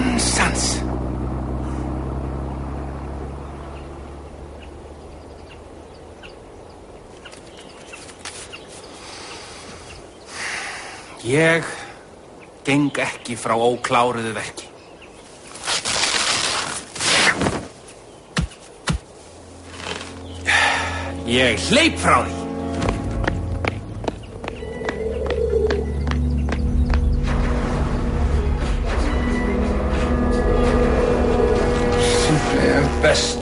Ansans. Ég geng ekki frá ókláruðu verki. Ég hleyp frá því. Simply best.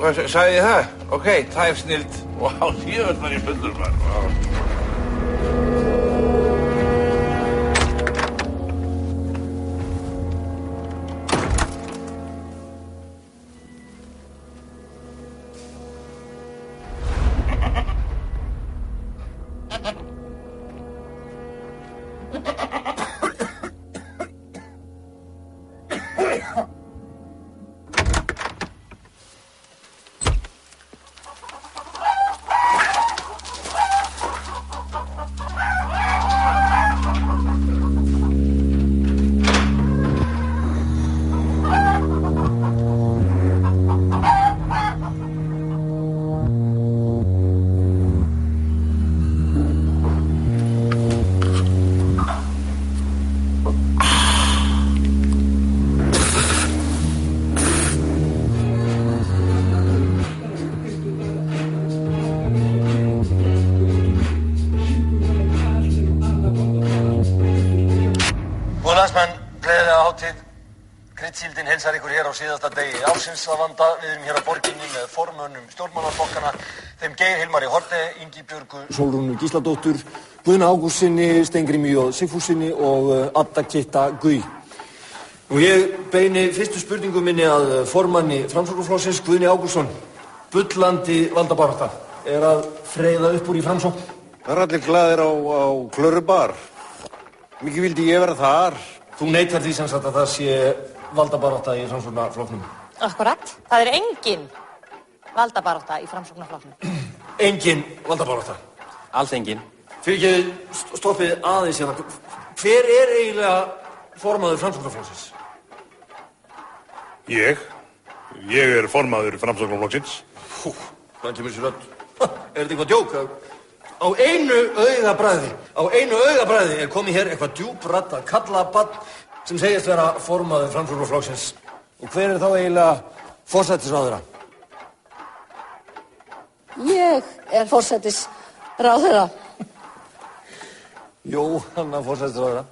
Hvað sagði ég það? Ok, það snilt. Vá, ég var í fullur maður. Kryddsíldin heilsar ykkur hér á síðasta degi ársins að vanda. Við erum hér á borginni með formönnum stjórnmálaflokkana, þeim Geir Hilmari Haarde, Ingibjörgu Sólrúnu Gísladóttur, Guðna Ágústssyni, Steingrími J. Sigfússyni og Adda Kitta Guy. Og ég beini fyrstu spurningu minni að formanni Framsóknarflokksins, Guðni Ágústsson. Bullandi valdabarátta að freyða upp úr í Framsókn. Það allir glaðir á Klörubar. Mikið vildi ég vera þar. Þú neitar því sem sagt að það sé valdabarátta í Framsóknarflokknum. Akkurat. Það engin valdabarátta í Framsóknarflokknum. Engin valdabarátta. Alls engin. Fyrir ekki stoppið aðeins hérna. Hver eiginlega formaður Framsóknarflokksins? Ég formaður Framsóknarflokksins. Hvað kemur sér öll? Þetta eitthvað djók? Á einu augabragði komið hér eitthvað djúpraddað karlabarn sem segist vera formaður Framsóknarflokksins. Og hver þá eiginlega forsætisráðherra? Ég forsætisráðherra. Jóhanna forsætisráðherra.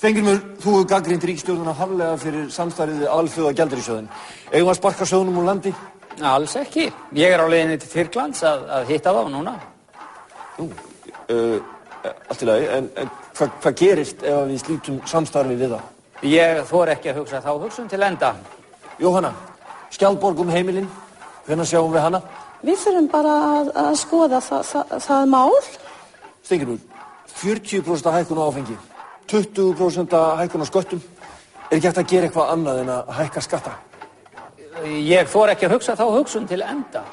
Steingrímur, þú hefur gagnrýnt ríkisstjórnina harðlega fyrir samstarfið við Alþjóðagjaldeyrissjóðinn. Eigum við að sparka sjóðnum úr landi? Alls ekki. Ég á leiðinni til Tyrklands að hitta þá núna. Allt í lagi, en hvað gerist ef við slítum samstarfi við það? Ég þori ekki að hugsa þá hugsun til enda. Jóhanna, Skjaldborg heimilin, hvenær sjáum við hana? Við þurfum bara að skoða það mál. Steingrímur, 40% hækkun á áfengi, 20% hækkun á sköttum. Ekki hægt að gera eitthvað annað en að hækka skatta? Ég þori ekki að hugsa þá hugsun til enda.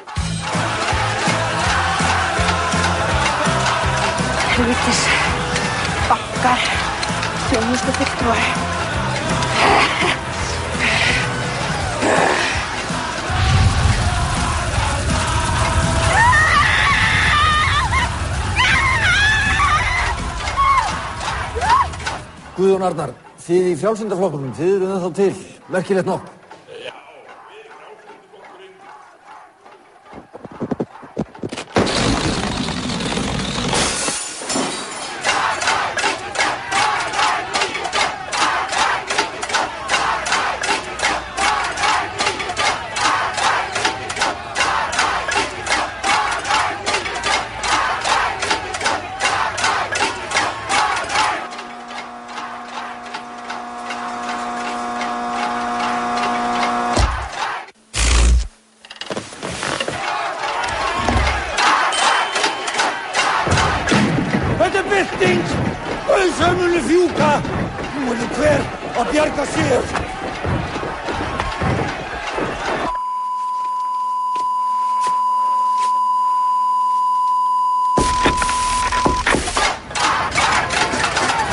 Helvítis bakkar, þjónustufulltrúar. Guðjón Arnar, þið í Frjálslyndaflokkunum, þið eruð ennþá til, merkilegt nokk. að bjarga sér.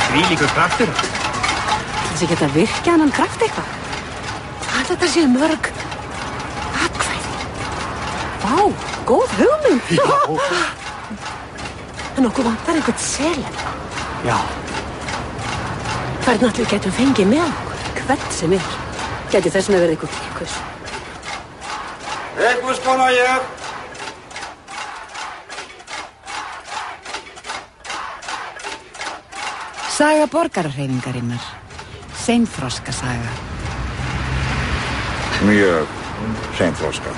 Þvílíkur kraftur. Þessi geta virkja hann kraft eitthvað. Hvað þetta séu mörg atkvæði. Vá, góð hugmynd. En okkur vantar einhvern selen. Já. Hvernig allir getum fengið með okkur, hvert sem er. Gæti þess að vera einhver leikus. Leikhúskona ég. Saga borgarahreyfingarinnar. Seinþroska saga. Mjög seinþroska.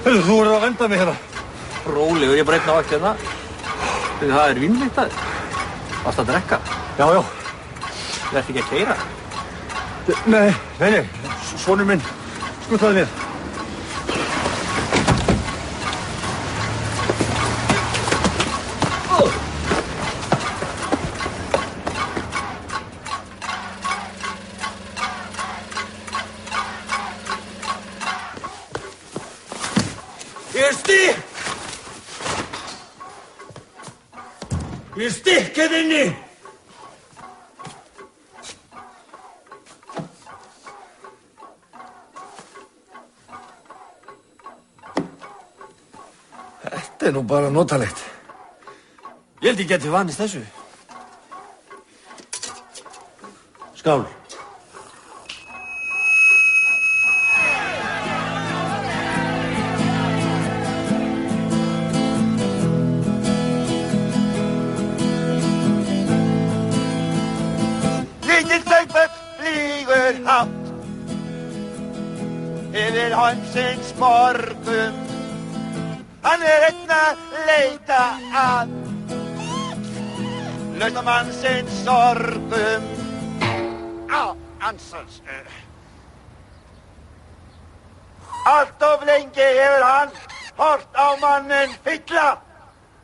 Þú verður að venda mig hérna. Rólegur, ég bara einn á vakt hérna. Það vínleitt að þér. Varstu að drekka? Já. Þú ert ekki að keyra? Nei. Sonur minn skuttaði mér. Ég er stikkið inni! Þetta nú bara notalegt. Ég held ég geti vanist þessu. Skál. Yfir heimsins morgun. Hann einn að leita að lausna mannsins sorgum. Ansans. Allt of lengi hefur hann hort á mannin fylla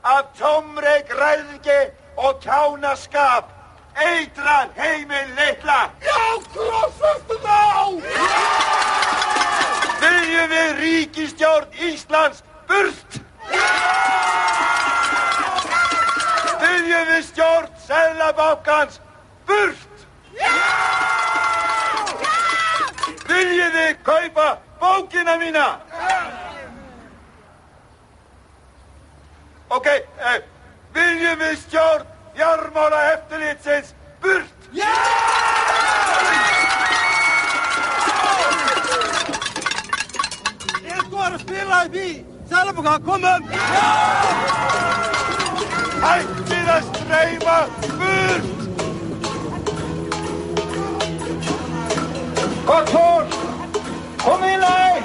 af tómri græðgi og kjánaskap. Eitrar heiminn litla. Já, krossast þá! Viljum við ríkisstjórn Íslands burt? Viljum við stjórn Seðlabankans burt? Viljum við kaupa bókina mína? Ok, viljum við stjórn Fjármálaeftirlitsins burt? Að spila í því, Seðlabankann komum! Hættið að streyma burt! Gott fólk, komið í lag!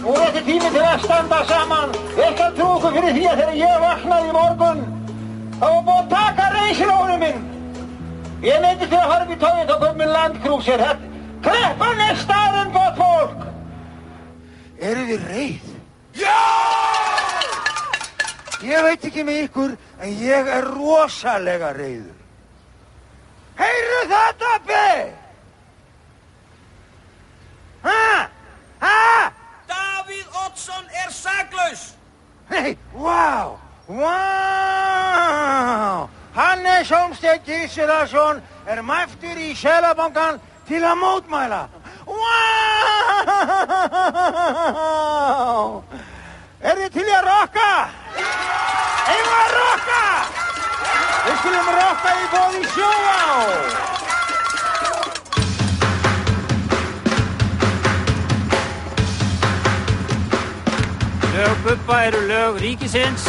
Nú er þetta tími til að standa saman. Ég skal trú okkur fyrir því að þegar ég vaknaði í morgun, þá var búið að taka reisilónu minn. Ég neyddist til að horfa í tóið og kom með landkrúsir. Kreppan er staðan, gott fólk! Erum við reið? Já! Ég veit ekki með ykkur, en ég er rosalega reiður. Heyrðu þetta, Dabbi? Davíð Oddsson er saklaus! Hei, vá! Hannes Hólmsteinn Gissurarson er mættur í Seðlabankann til að mótmæla. Er þið til að rokka? Eigum við að rokka? Við skulum rokka í boði Sjóvá. Bubba eru lög ríkisins.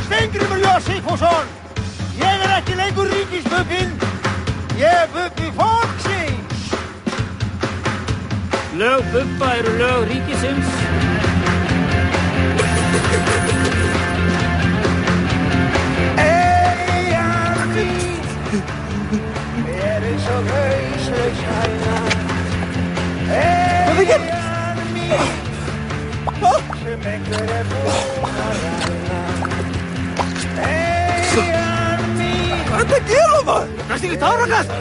Steingrímur J. Sigfússon, ég ekki lengur ríkisbubbinn, ég bubbi fólksins. Lög Bubba eru lög ríkisins. Eyjan mín, mér svo hauslaus hæna. Eyjan mín, sem einhver búin að ræna. Eyjan mín. Hvað er að gera maður? Kannski ekki tárakast?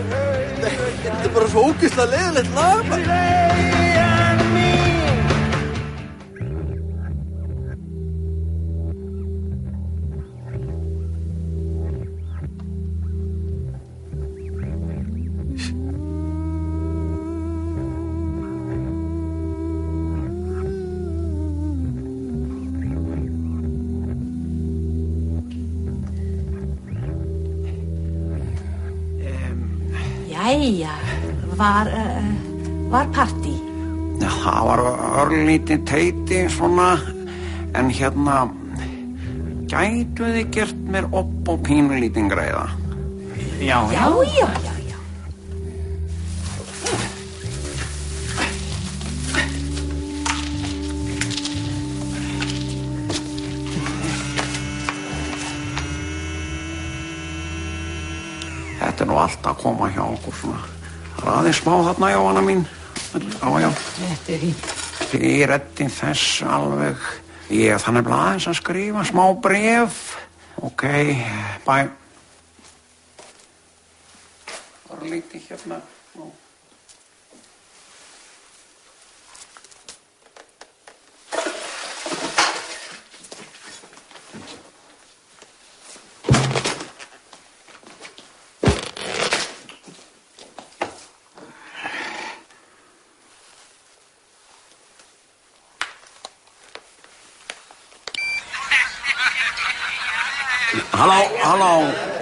Þetta bara svo ógeðslega leiðilegt lag, maður. Eyjan mín. Jæja, var partí? Já, það var örlítið teiti svona, en gætu þið gert mér upp og pínulítinn greiða? Já. Þetta nú allt að koma hjá okkur svona. Raðið smá þarna, Jóhanna mín. Já. Þetta fínt. Þið reddið þessu alveg. Ég er þannig aðeins að skrifa smá bréf. Ok, bye. Örlítið hérna.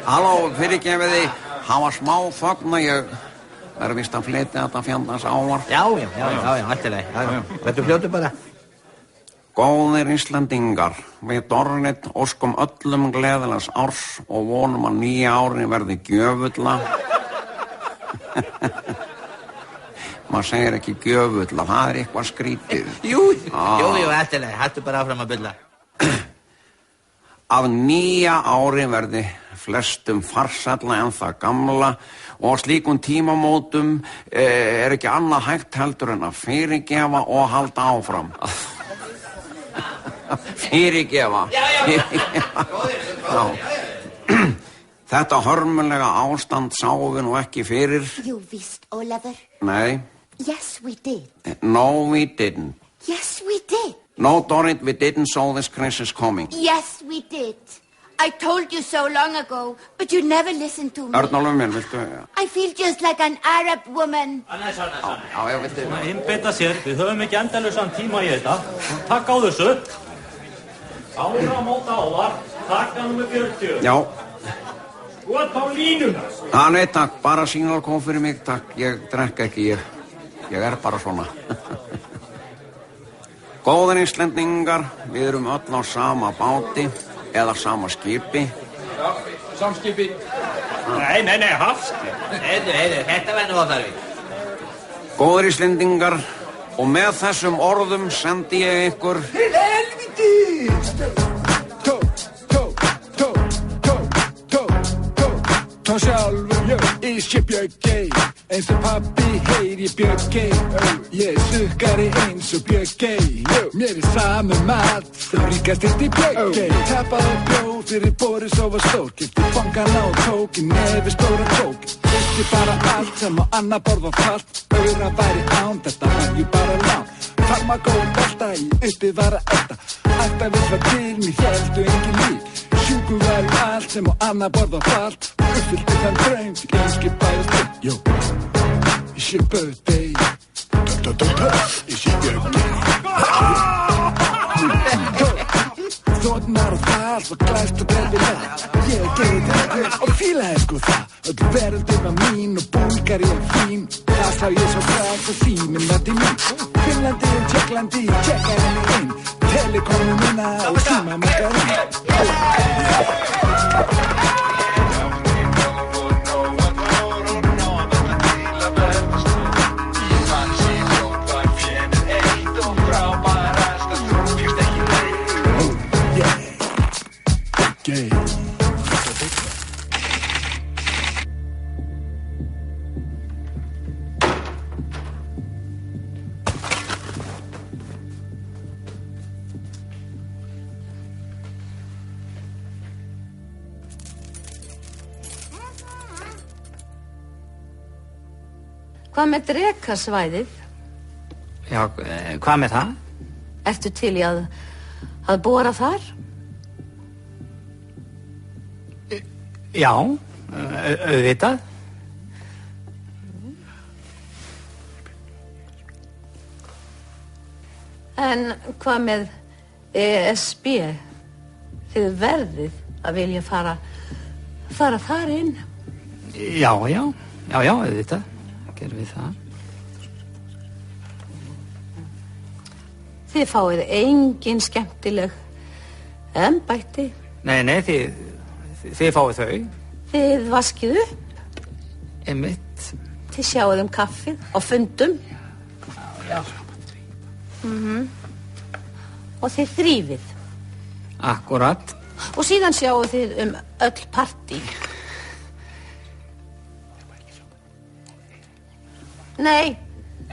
Halló, fyrirgefið þið, hann var smá þögn og ég verður víst að flytja þetta fjandans ávar. Já, alltilega, verður fljótu bara. Góðir Íslendingar, við Dorrit óskum öllum gleðilegs árs og vonum að nýja ári verði gjöfulla. Maður segir ekki gjöfulla, það er eitthvað skrítið. Jú, alltilega, hættu bara áfram að bulla. Að nýja ári verði flestum farsælla en það gamla og á slíkum tímamótum er ekki annað hægt heldur en að fyrirgefa og halda áfram. Fyrirgefa. Já. Þetta hörmulega ástand sáum við nú ekki fyrir. Jú víst, Ólafur. Nei. Yes, we did. No, we didn't. Yes, we did. No, Dorrit, we didn't saw this crisis coming. Yes, we did. I told you so long ago, but you never listened to me. Örnólfur minn, viltu... I feel just like an Arab woman. Já, ég viltu... Einbeita sér, við höfum ekki endalausan tíma í þetta. Takk á þessu. Áramóta ávar, takka nummer 40. Já. Þú ert á línuna. Nei, takk, bara sínalkóf fyrir mig, takk. Ég drekka ekki, ég er bara svona. Góðir Íslendingar, við erum öll á sama báti. Eða sama skipi. Já, samskipi. Nei, hafskipi. Þetta verður nú óþarfi. Góðir Íslendingar, og með þessum orðum sendi ég ykkur... Til helviti! Tó sjálfur, ég sé Björgey. Eins og pabbi heyri Björgey. Ég sukkari eins og Björgey. Mér saman mat, þá ríkast í Björgey. Tappaði bjóð fyrir borið svo var stór. Keypti fangana og tók í nefi stóra kók. Vissi bara allt sem á annað borð var falt. Aura væri án, þetta var jú bara lán. Farma góð bolta í uppi var að elda. Alltaf viss var til, mér héldu engin líf. Sjúku væri allt sem á annað borð var falt. Uppfyllti þann draum, því kannski bæðast upp. Jó, it's your birthday. It's your birthday. Þó dotnar og það, svo glæst og breytilega. Ég gerði þetta og fílaði sko það. Öll veröldin var mín og Búlgaría fín. Það sá ég svo frægt og síminn var til mín. Finnlandi, Tjekklandi, tjekkar henni inn. Telekomu minna og síma makkarinn. Hvað með Drekasvæðið? Já, hvað með það? Ertu til í að bora þar? Já, auðvitað. En hvað með ESB? Þið verðið að vilja fara þar inn? Já, auðvitað. Gerum við það. Þið fáið engin skemmtileg embætti. Nei, þið fáið þau. Þið vaskið upp. Einmitt. Þið sjáuð kaffið á fundum. Já. Og þið þrífið. Akkurat. Og síðan sjáuð þið öll partí. Nei,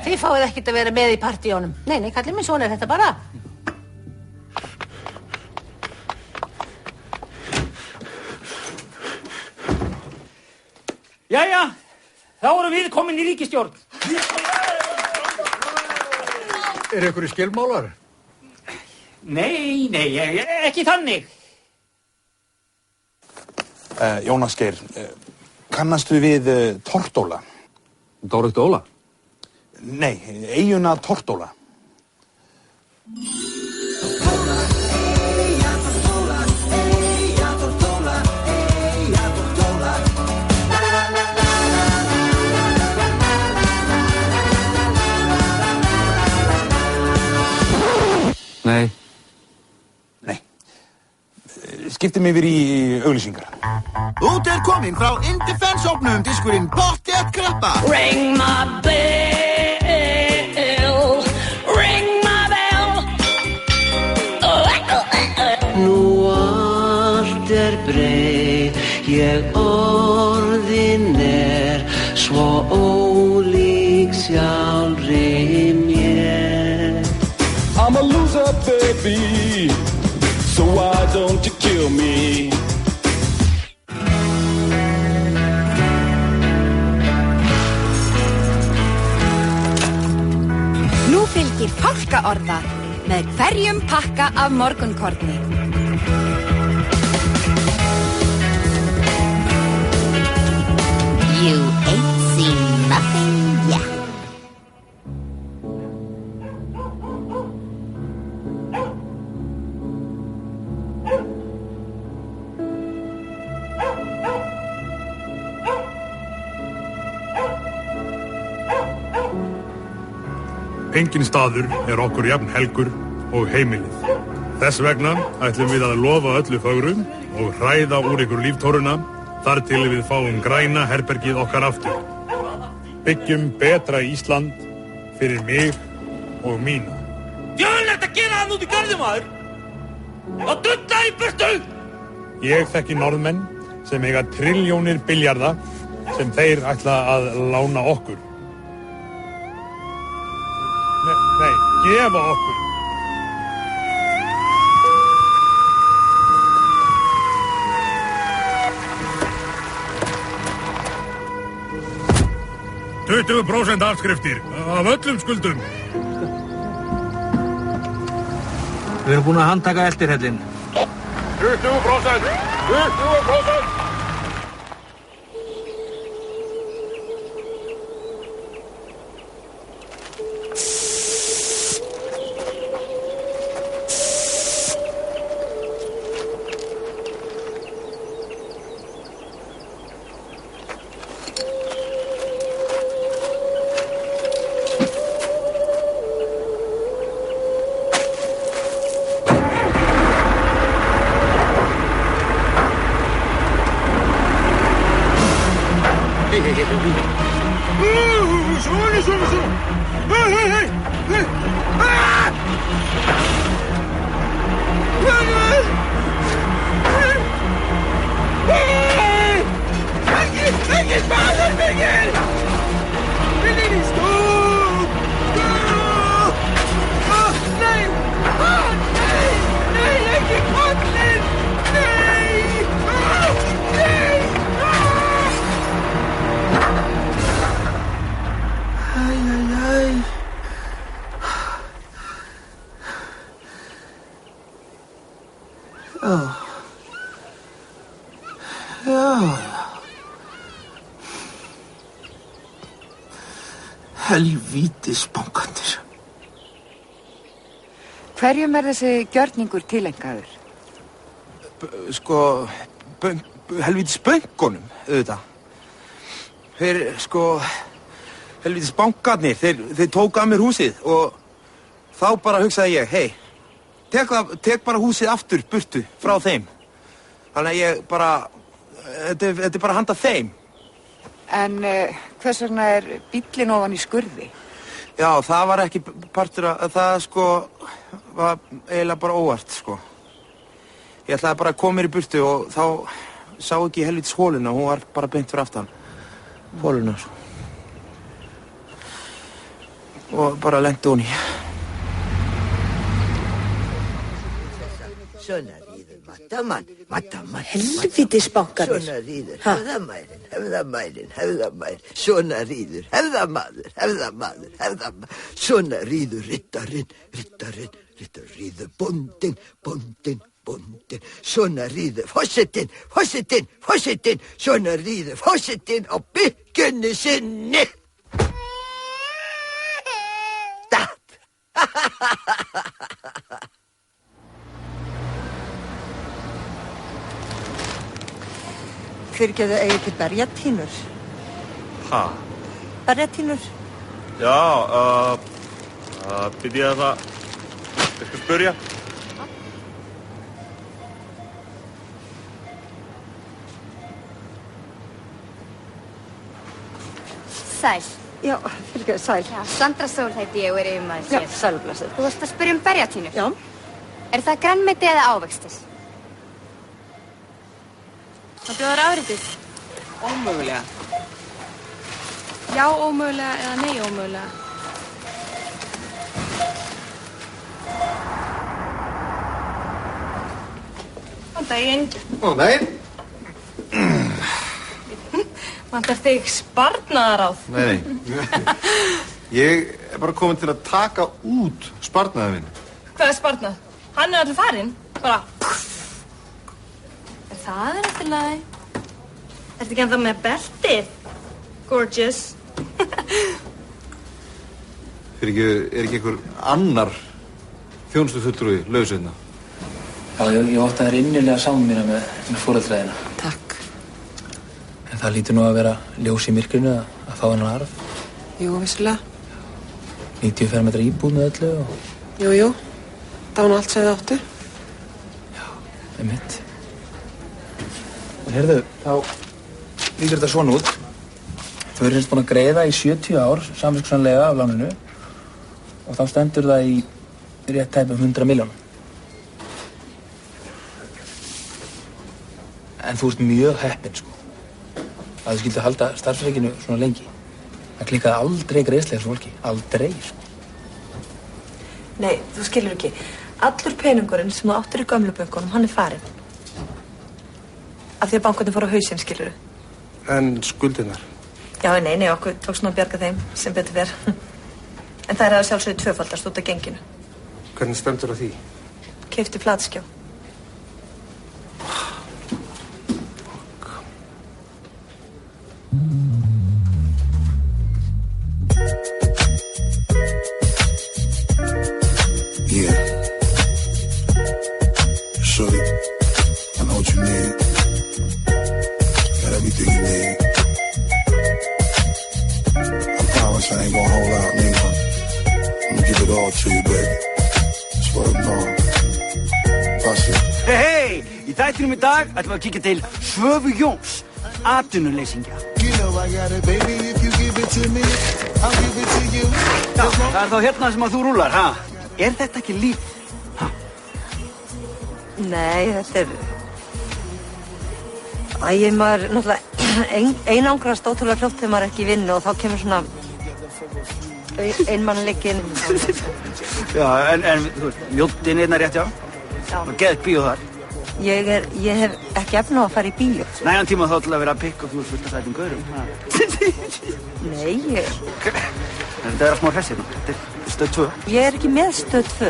þið fáið ekkert að vera með í partíónum. Nei, kallið minn, svona þetta bara. Jæja, þá erum við komin í ríkisstjórn. Einhverju skilmálar? Nei, ekki þannig. Jónas Geir, kannastu við Tortóla? Dóra? Nei, eyjuna Tortóla. Nei. Skiptum yfir í auglýsingar. Út komin frá Indefense-hópnum diskurinn Pottþétt kreppa. Ring my bell, ring my bell. Nú allt breytt, ég orðin svo ólík sjálfri mér. I'm a loser, baby, so why don't you kill me? Nú fylgir fálkaorða með hverjum pakka af morgunkorni. You ain't seen nothing yet. Enginn staður okkur jafn helgur og heimilið. Þess vegna ætlum við að lofa öllu fögrum og hræða úr ykkur líftóruna þar til við fáum græna herbergið okkar aftur. Byggjum betra Ísland fyrir mig og mína. Djöfulegt að gera það út í garði, maður! Og drulla í burtu! Ég þekki norðmenn sem eiga trilljónir billjarða sem þeir ætla að lána okkur. Nei, gefa okkur. %% afskriftir af öllum skuldum. Við erum búin að handtaka eldirhellinn. 20%! Engin maður, Mikkel! Inn í stúf! Nei! Nei, ekki kollin! Nei! Nei! Æ. Já. Helvítis bankarnir. Hverjum þessi gjörningur tileinkaður? Helvítis bönkunum, auðvitað. Helvítis bankarnir, þeir tóku af mér húsið og þá bara hugsaði ég, hei, tek bara húsið aftur burtu frá þeim. Þannig að ég bara, þetta bara handa þeim. En hvers vegna bíllinn ofan í skurði? Já, það var ekki partur að það var eiginlega bara óvart, Ég ætlaði bara að koma mér í burtu og þá sá ekki helvítis hóluna, hún var bara beint fyrir aftan. Hóluna, Og bara lenti hún í. Svona ríður mattamann. Helvítis bankarnir. Svona ríður hefðamærin. Svona ríður hefðamaður. Svona ríður riddarinn. Ríður bóndinn. Svona ríður forsetinn. Svona ríður forsetinn á byggjunni sinni. Stapp. Fyrirgeðu eigi til berjatínur. Ha? Berjatínur? Já, byrja ég það. Ég skal spyrja. Sæl. Já, fyrirgeðu, sæl. Já, Sandra Sól heiti ég og yfirmaður hér. Já, sælblessuð. Þú varst að spyrja berjatínu? Já. Er það grænmeti eða ávextir? Það bjóðar afritið. Ómögulega. Já, ómögulega eða nei, ómögulega. Góðan daginn. Góðan daginn. Vantar þig sparnaðaráð? Nei. Ég bara komin til að taka út sparnaðinn minn. Hvað sparnað? Hann allir farinn. Bara... Það eftir lagi. Ertu ekki ennþá með beltið? Gorgeous. Er ekki einhver annar þjónustufulltrúi laus hérna? Já, ég ótti að innilega saman mína með foreldræðina. Takk. En það lítur nú að vera ljós í myrkrinu að fá hennar arf. Jú, vissulega. 90 fermetra íbúð með öllu og... Jú. Það var allt sem þið áttu. Já, einmitt. En heyrðu, þá lítur þetta svona út. Þau eru búin að greiða í 70 ár samviskusamlega af láninu og þá stendur það í rétt tæpum 100 milljónum. En þú ert mjög heppinn, að þú skildi halda starfsreikinu svona lengi. Það klikkaði aldrei greiðslega þessu fólki. Aldrei, Nei, þú skilur ekki. Allur peningurinn sem þú áttir í gömlu bönkunum, hann farinn. Af því að bankarnir fóru á hausinn, skilur þú. En skuldirnar? Já, nei, okkur tókst nú að bjarga þeim, sem betur ver. En það að sjálfsögðu tvöfaldast út af genginu. Hvernig stendur á því? Keypti flatskjá. Yeah. Shorty, I know what you need. Got everything you need. I promise I ain't gonna hold out, nigga. I'm gonna give it all to you, baby. Swear to God. Bust it. Hey, í þættinum í dag ætlum við að kíkja til Svövu Jóns, atvinnuleysingja. You know I got it, baby. If you give it to me, I'll give it to Það þá hérna sem að þú rúlar, ha? Er þetta ekki líf? Nei, þetta maður náttúrulega einangrast ótrúlega fljótt þegar maður ekki í vinnu og þá kemur svona einmannleikinn. Já, en þú veist, mjóttin einna rétt, já? Já. Og geðt bíó þar. Ég hef ekki efna á að fara í bíó. Nægan tíma þá til að vera að pikka og þú ert fullt að sætum gaurum, ha? Nei, Þetta er að smá hress hérna. Þetta er stöð 2. Ég er ekki með stöð 2.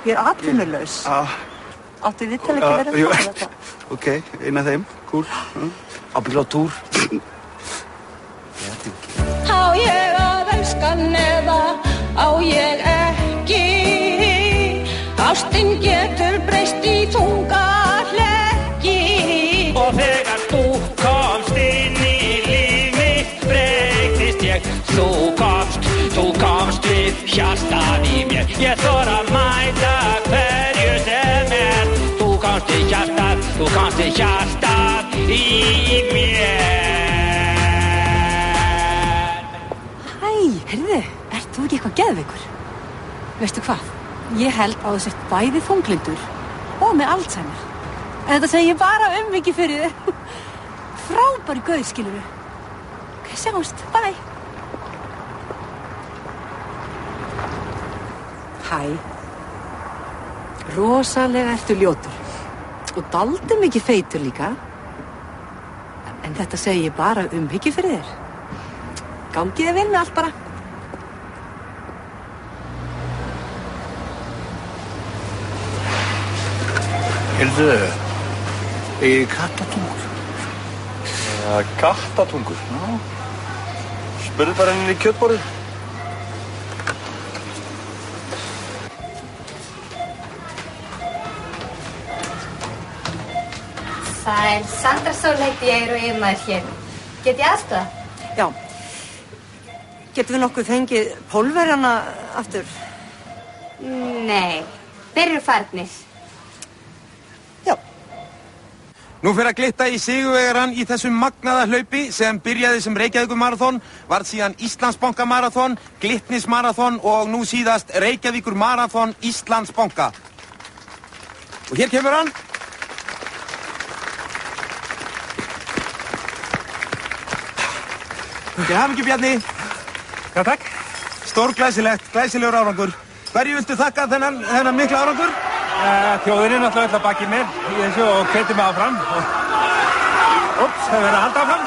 Ég er atvinnulaus. Áttu þið til ekki að vera að þetta? Ok, einn af þeim, cool. Ábyggilega á túr. Á ég að elskan eða á ég ekki? Ástin getur breyst í þunga hlekki. Og þegar þú komst inn í líf mitt breytist ég. Þú komst við hjartað í mér. Ég þor að mæta hverju sem er. Þú komst við hjartað í mér. Hæ, heyrðu, ert þú ekki eitthvað geðveikur? Veistu hvað? Ég held á þess að bæði þunglyndur og með Alzheimer. En þetta segi ég bara mikið fyrir þér. Frábæri gauð, skilurðu. Ok, sjáumst, bye. Hæ. Rosalega ertu ljótur. Og dálítið mikið feitur líka. En þetta segi ég bara mikið fyrir þér. Gangið þér vel með allt bara. Heyrðu, kattatungur. Kattatungur? Já. Spurðu bara henni í kjötborðið. Sæl, Sandra Sól heiti ég og ég er maður hér. Get ég aðstoða? Já. Getum við nokkuð fengið pólverjana aftur? Nei, þeir eru farnir. Nú fer að glitta í sigurvegarann í þessum magnaða hlaupi sem byrjaði sem Reykjavíkur-marathon, varð síðan Íslandsbanka-marathon, Glitnis-marathon og nú síðast Reykjavíkur-marathon Íslandsbanka. Og hér kemur hann. Til hamingju, Bjarni. Já, takk. Stórglæsilegt, glæsilegur árangur. Hverju viltu þakka þennan mikla árangur? Þjóðin er náttúrulega öll að baki mér í þessu og hvetur mig áfram. Úps, það verður að halda áfram.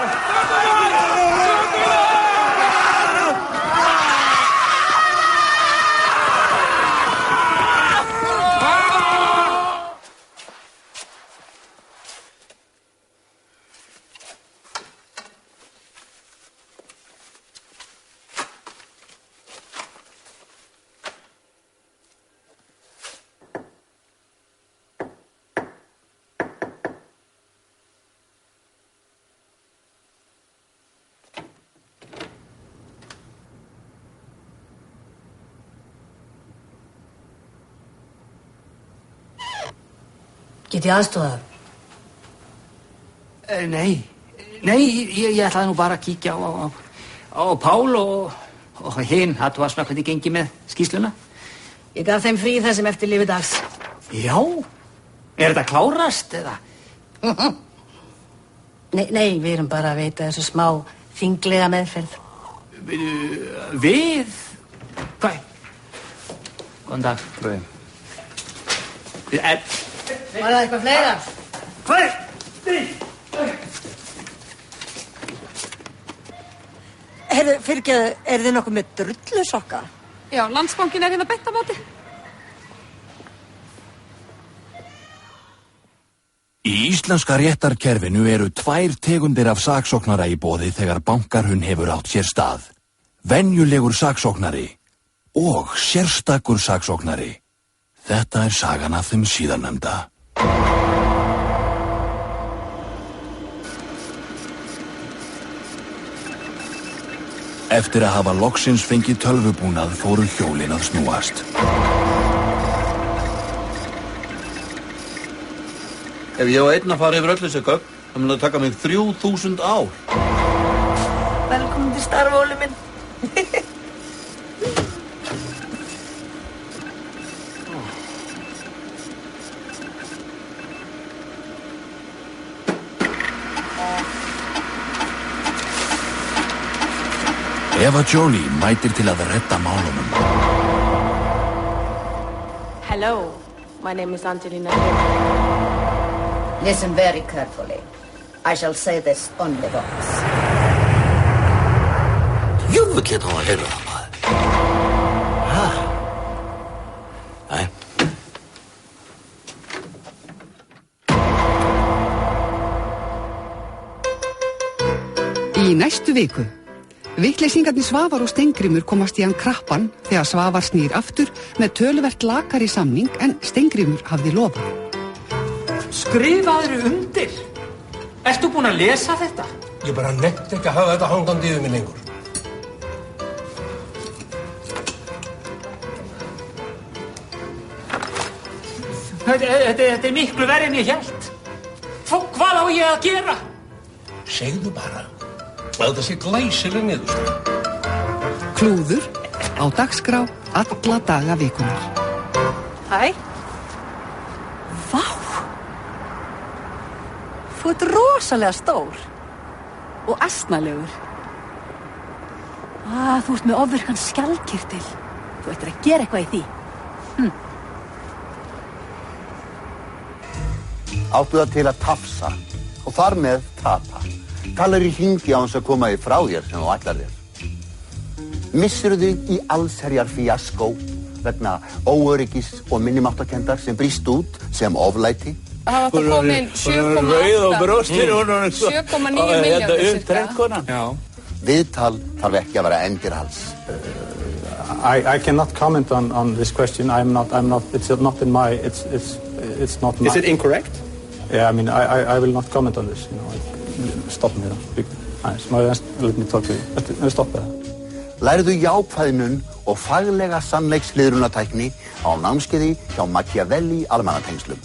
Get ég aðstoða? Nei, ég ætlaði nú bara að kíkja á Pál og hinn, það var svona hvernig gengi með skýrsluna. Ég gaf þeim frí það sem eftir lifi dags. Já, er þetta klárast eða? Nei, við erum bara að veita þessu smá þinglega meðferð. Við? Hvað? Góðan dag. Góðan. Var það eitthvað fleira? Hvað? Heyrðu, fyrirgeðu, þið nokkuð með drullusokka? Já, Landsbankinn hérna beint á móti. Í íslenska réttarkerfinu eru 2 tegundir af saksóknara í boði þegar bankarhrun hefur átt sér stað. Venjulegur saksóknari og sérstakur saksóknari. Þetta er sagan af þeim síðarnefnda. Eftir að hafa loksins fengið tölvubúnað fóru hjólin að snúast. Ef ég á einn að fara yfir öll þessi gögn, það mun að taka mig 3000 ár. Velkomin til starfa, Óli minn. Eva Jolie mætir til að redda málunum. Hello, my name is Angelina. Listen very carefully. I shall say this only once. Djúvillinn á að heyra það, maður. Nei. Í næstu viku. Vitleysingarnir Svavar og Steingrímur komast í hann krappan þegar Svavar snýr aftur með töluvert lakari samning en Steingrímur hafði lofað. Skrifaðu undir. Ertu búin að lesa þetta? Ég bara nefnt ekki að hafa þetta hangandi yfir mig lengur. Þetta er miklu verri en ég hélt. Hvað á ég að gera? Segðu bara að þetta sé glæsileg niðurstaða. Klúður á dagskrá alla daga vikunar. Hæ? Vá! Þú ert rosalega stór og asnalegur. Þú ert með ofvirkan skjaldkirtil. Þú ættir að gera eitthvað í því. Áttu það til að tafsa og þar með tapa. Talar í hringi á hans að koma þig frá þér sem þú ætlar þér. Missirðu þig í allsherjar fíaskó vegna óöryggis og minnimáttakendar sem brýst út sem oflæti? Það var það komin 7,9 milljónir. Viðtal þarf ekki að vera endirhals. I cannot comment on this question. I'm not. It's not in my. It's not my. Is it incorrect? Yeah, I mean, I will not comment on this. You know, stop me there. Let me talk to you. Stop there. Lærðu jákvæðinun og faglega sannleiksliðrunatækni á námskeiði hjá Machiavelli almannatengslum.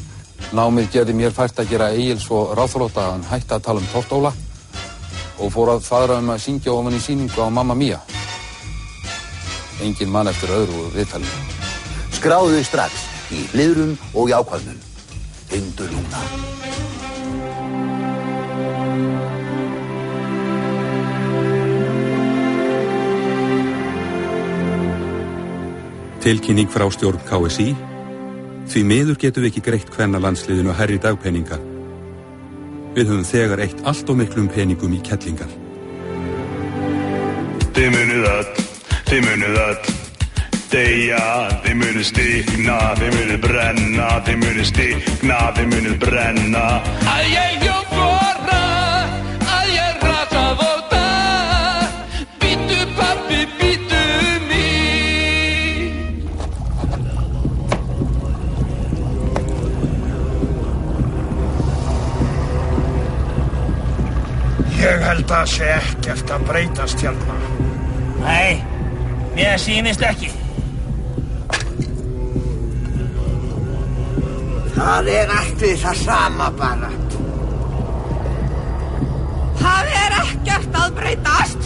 Námið gerði mér fært að gera Egil svo ráðþrota að hann hætti að tala tortóla og fór að faðra að syngja ofan í sýningu á Mamma Mia. Engin mann eftir öðru úr viðtalinu. Skráðu þig strax í hliðrun og jákvæðnun. Hringdu núna. Tilkynning frá stjórn KSÍ. Því miður getum við ekki greitt kvennalandsliðinu hærri dagpeninga. Við höfum þegar eytt allt of miklum peningum í kettlingar. Þið munið öll, deyja, þið munið stikna, þið munið brenna, þið munið stikna, þið munið brenna. Að ég hljóp vorra, að ég rata vóta, bítu pappi, bítu mig. Ég held að sé ekkert að breytast hérna. Nei, mér sýnist ekki. Það allt við það sama bara. Það ekkert að breytast.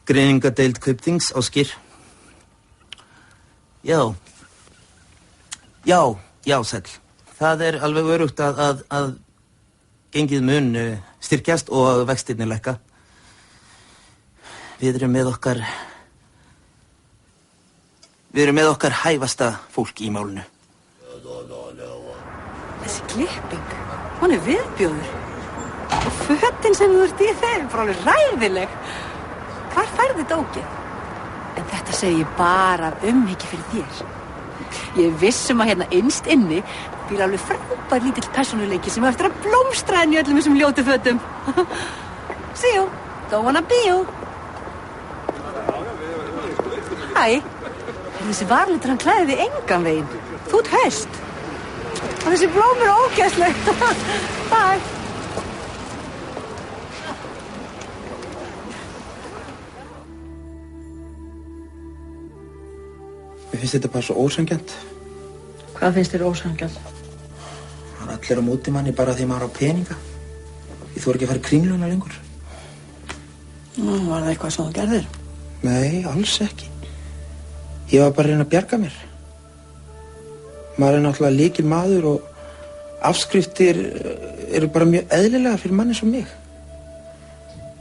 Greiningadeild Kaupþings, Ásgeir. Já, sæll. Það alveg öruggt að gengið mun styrkjast og vextirnir lækka. Við erum með okkar hæfasta fólk í málinu. Þessi klipping, hún viðbjóður. Og fötin sem þú ert í þeim, bara alveg ræðileg. Hvar færði dókið? En þetta segi ég bara af umhyggju fyrir þér. Ég vissum að hérna innst inni býr alveg frábær lítill persónuleiki sem eftir að blómstra henni í öllum þessum ljótu fötum. See you, go on a bio. Hæ, þessi varlitur hann klæði þig engan veginn. Þú ert haust. Og þessi blóm ógeðsleg. Bye. Mér finnst þetta bara svo ósanngjarnt. Hvað finnst þér ósanngjarnt? Það allir á móti manni bara því maður á peninga. Ég þori ekki að fara í Kringluna lengur. Nú, var það eitthvað sem þú gerðir? Nei, alls ekki. Ég var bara að reyna að bjarga mér. Maður náttúrulega lykil maður og afskriftir eru bara mjög eðlilega fyrir mann eins og mig.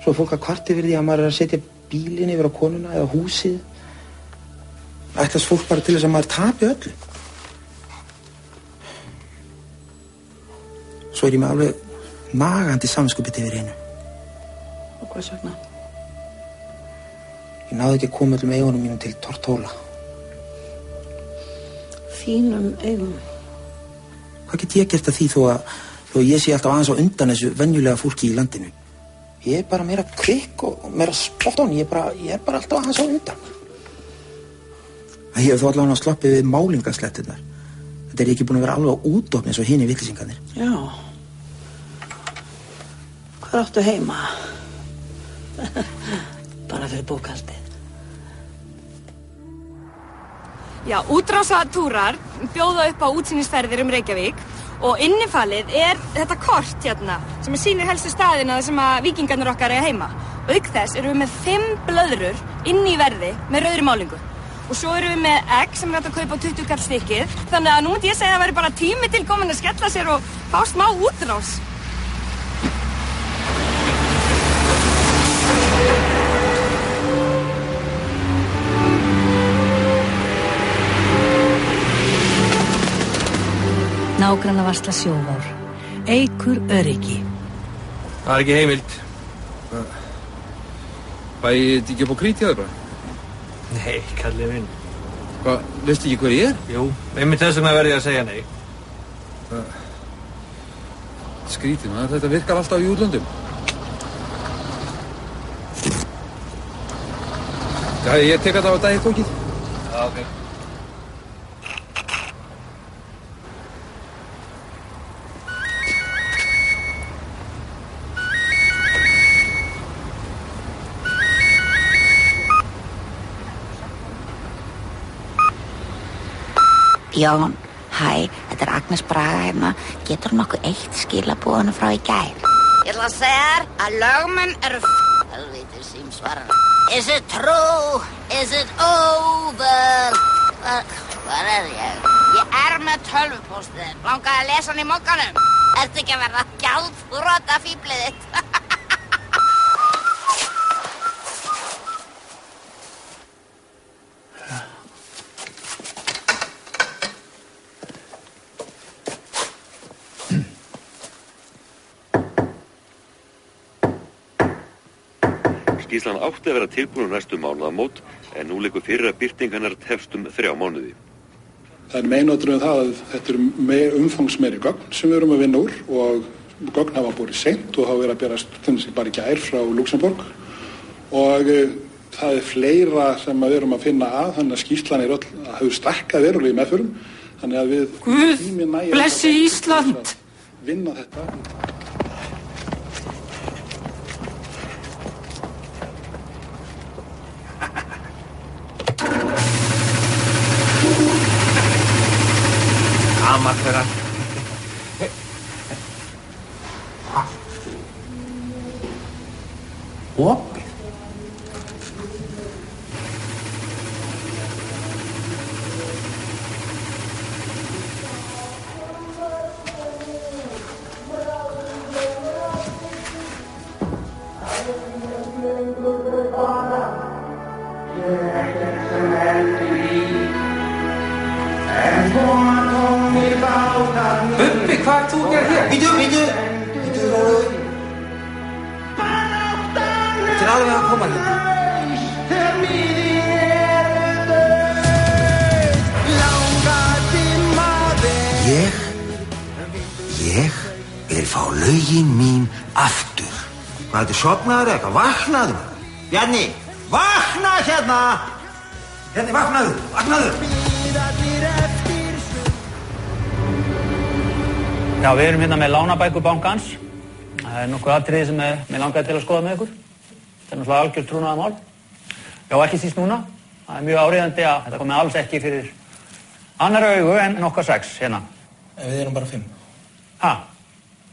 Svo fólk að kvarta yfir því að maður að setja bílinn yfir á konuna eða húsið. Ætlast fólk bara til þess að maður tapi öllu. Svo ég með alveg nagandi samviskubit yfir einu. Og hvers vegna? Ég náði ekki að koma öllum eigunum mínum til Tortóla. Þínum eigum? Hvað get ég gert að því þó ég sé alltaf aðeins á undan þessu venjulega fólki í landinu? Ég er bara meira kvikk og meira spotton. Ég er bara alltaf aðeins á undan. Ég hef þó allavega sloppið við málingasletturnar. Þetta er ekki búin að vera alveg á útdókn eins og hinir vitleysingarnir. Já. Hvar áttu heima? Bara fyrir bókhaldið. Já, útrásatúrar bjóða upp á útsýnisferðir Reykjavík og innifalið er þetta kort hérna sem sýnir helstu staðina þar sem að víkingarnir okkar eiga heima. Auk þess erum við með 5 blöðrur inni í verði með rauðri málingu. Og svo erum við með egg sem er hægt að kaupa 20 kall stykkið. Þannig að nú myndi ég segja að það væri bara tími til komin að skella sér og fá smá útrás. Nágrannavarsla Sjóvár. Eykur öryggi. Það er ekki heimild. Bæði þetta ekki upp á Krít hjá þér bara? Nei, kallið minn. Hvað, veistu ekki hver ég er? Jú, einmitt þess vegna verði ég að segja nei. Skrítið maður, þetta virkar alltaf í útlöndum. Já, ég tek þetta á daginn tókið. Já, ok. Jón, hæ, þetta er Agnes Braga hérna. Getur nokkuð eitt skilaboðinu frá í gær? Ég ætla að segja þér að lögmenn eru helvítið símsvarana. Is it true? Is it over? Hvar er ég? Ég er með tölvupóstið. Langaði að lesa hann í mokkanum. Ertu ekki að verða gjaldþrota fíblið þitt? Skýrslan átti að vera tilbúin næstu mánaðamót en nú liggur fyrir að birting hennar tefst 3 mánuði. Það er meginótrúin það að þetta eru umfangsmeiri gögn sem við erum að vinna úr og gögn hafa borið seint og hafa verið að berast bara í gær frá Luxemborg og það er fleira sem við erum að finna að þannig að skýrslan er öll að hafa stækkað verulega í meðförum þannig að við Guð, blessi Ísland! Vinna þetta. Amatera. Opið? Bubbi, hvað ert þú að gera hér? Bíddu, rólegur. Þetta er alveg að koma hérna. Ég vil fá lögin mín aftur. Hvað, þetta sofnaður eitthvað? Vaknaðu. Bjarni, vakna hérna! Bjarni, vaknaðu! Já, við erum hérna með lánabækur bankans. Það er nokkuð atriði sem mig langaði til að skoða með ykkur. Þetta er náttúrulega algjört trúnaðarmál. Já, ekki síst núna. Það er mjög áríðandi að þetta komi alls ekki fyrir annar augu en okkar 6 hérna. Við erum bara 5. Ha?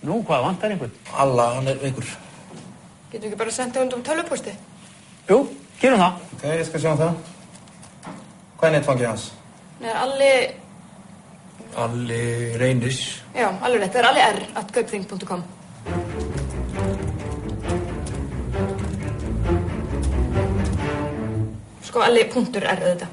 Nú, hvað, vantar einhvern? Alla, hann veikur. Getum við ekki bara senda undum tölvupósti? Jú, gerum það. Ok, ég skal sjá það. Hvað netfangið hans? Nei, Alli... Alli Reynis. Já, alveg rétt. Það allir@kaupþing.com. Sko, alli.r auðvitað.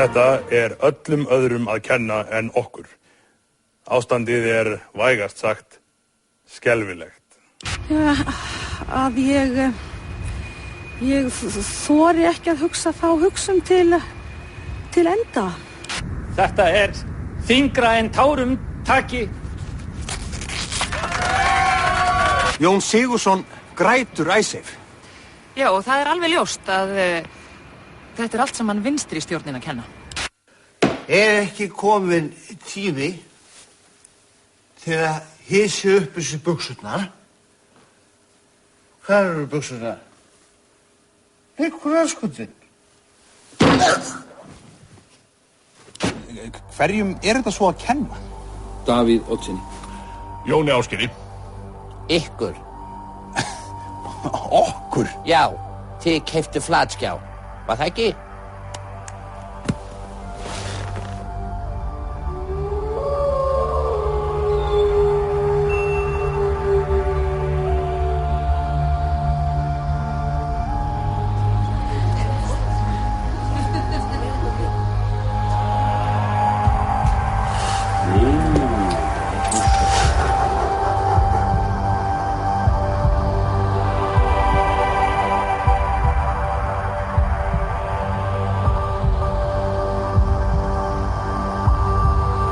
Þetta öllum öðrum að kenna en okkur. Ástandið vægast sagt skelfilegt. Já, að ég þori ekki að hugsa þá hugsun til enda. Þetta þyngra en tárum taki. Jón Sigurðsson grætur Icesave. Já, og það alveg ljóst að þetta allt saman vinstri stjórnin að kenna. Ekki komin tími til að hysja upp þessi buxurnar? Hvað eru buxurnar? Ykkur öskutin. Hverjum þetta svo að kenna? Davíð Oddssyni. Jóni Ásgeiri. Ykkur. Okkur? Já, þið keyptu flatskjá. Var það ekki?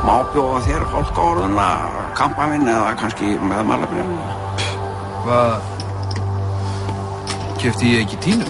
Má bjóða þér fálkaorðuna, kampavinn eða kannski meðmælabrifin? Hvað? Keypti ég ekki Tínu?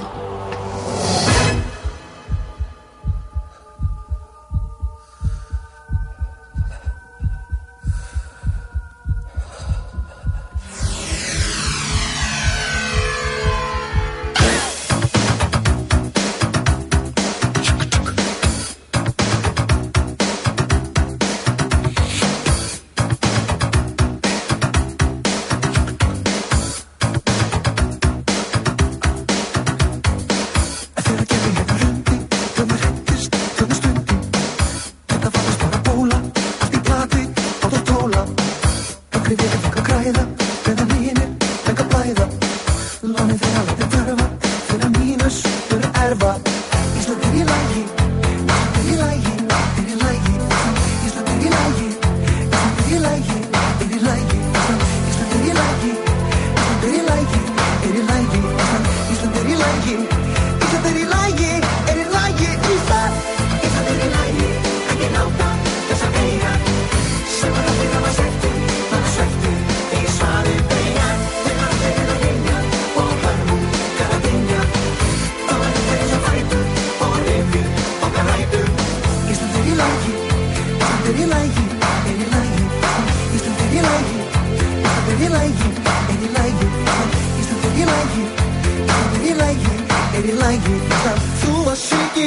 Þú að syngja